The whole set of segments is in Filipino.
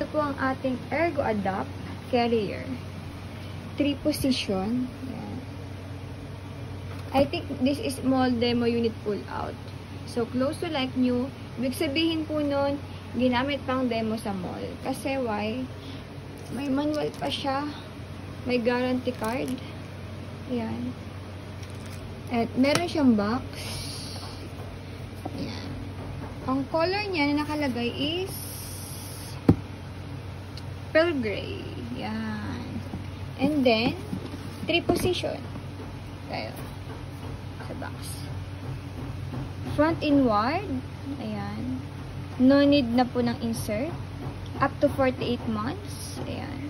ito po ang ating Ergo Adapt Carrier. 3 position. Yan. I think this is small demo unit pull out. So, close to like new. Ibig sabihin po nun, ginamit pang demo sa mall. Kasi why? May manual pa siya. May guarantee card. Ayan. At meron siyang box. Ayan. Ang color niya na nakalagay is pearl gray. Ayan. And then, 3 position. Tayo. Sa box. Front inward. Ayan. No need na po ng insert. Up to 48 months. Ayan.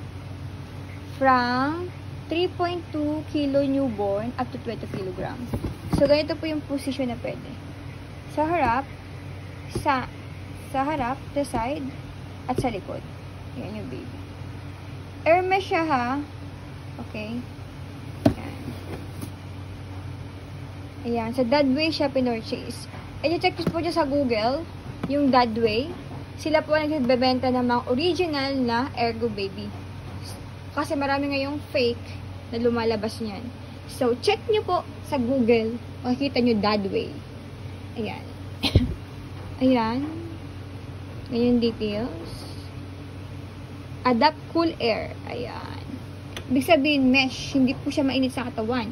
From 3.2 kilo newborn up to 20 kilograms. So, ganito po yung position na pwede. Sa harap, sa harap, the side, at sa likod. Ayan yung baby. Hermes siya ha. Okay. Ayan. Ayan. Sa Dadway siya pinorchase. I-check po dyan sa Google, yung Dadway. Sila po nagbebenta ng mga original na Ergo baby. Kasi marami ngayong fake na lumalabas niyan. So, check nyo po sa Google. Makikita nyo Dadway. Ayan. Ayan. Ganyan details. Adapt cool air. Ayan. Ibig sabihin, mesh. Hindi po siya mainit sa katawan.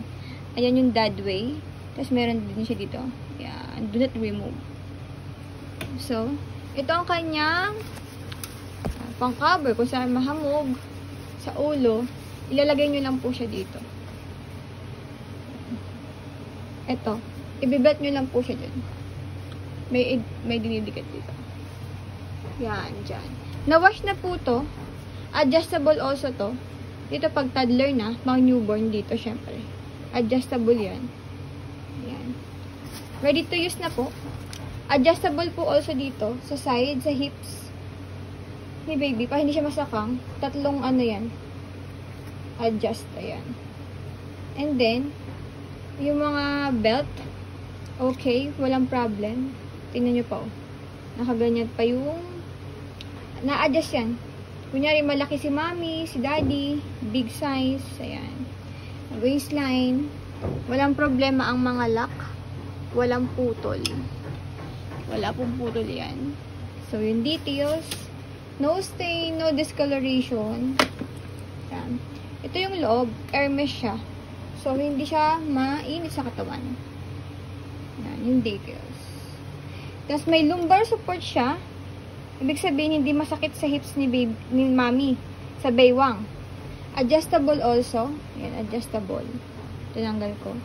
Ayan yung Dadway. Tapos meron din siya dito. Ayan. Do not remove. So, ito ang kanyang pang-cover. Kung saan mahamog sa ulo, ilalagay nyo lang po siya dito. Ito. Ibibet nyo lang po siya dyan. May dinidikit dito. Yan, dyan. Na-wash na po to. Adjustable also to. Dito pag toddler na, mga newborn dito, syempre. Adjustable yan. Yan. Ready to use na po. Adjustable po also dito, sa side, sa hips. Ni baby, para hindi siya masakang. Tatlong ano yan. Adjust, ayan. And then, yung mga belt, okay, walang problem. Tingnan nyo pa, oh. Nakaganyan pa yung na-adjust yan. Kunyari, malaki si mommy, si daddy, big size, ayan. Waistline, walang problema ang mga lock, walang putol. Wala pong putol yan. So, yung details, no stain, no discoloration. Ayan. Ito yung loob, Hermes siya. So, hindi siya mainit sa katawan. Ayan, yung details. Tapos, may lumbar support siya. Ibig sabihin, hindi masakit sa hips ni mommy. Sa baywang. Adjustable also. Ayan, adjustable. Tinanggal ko.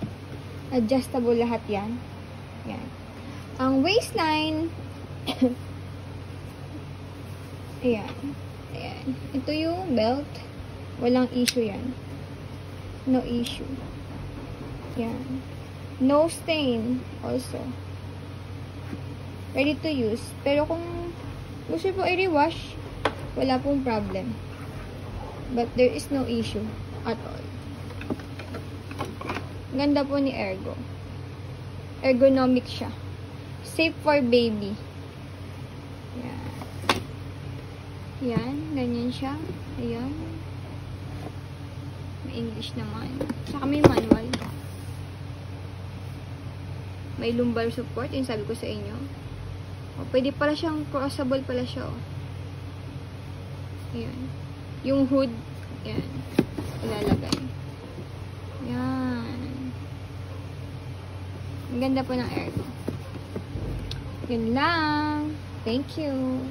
Adjustable lahat yan. Ayan. Ang waistline, ayan. Ayan. Ito yung belt. Walang issue yan. No issue. Ayan. No stain also. Ready to use. Pero kung gusto po i-rewash, wala pong problem. But there is no issue at all. Ganda po ni Ergo. Ergonomic siya. Safe for baby. Yan. Yan. Ganyan siya. Ayan. May English naman. Saka may manual. May lumbar support. Yung sabi ko sa inyo. O, pwede pala siyang crossable pala siya. O. Ayan. Yung hood. Ayan. Ilalagay. Yan. Ang ganda po ng Ergo. Yun lang. Thank you.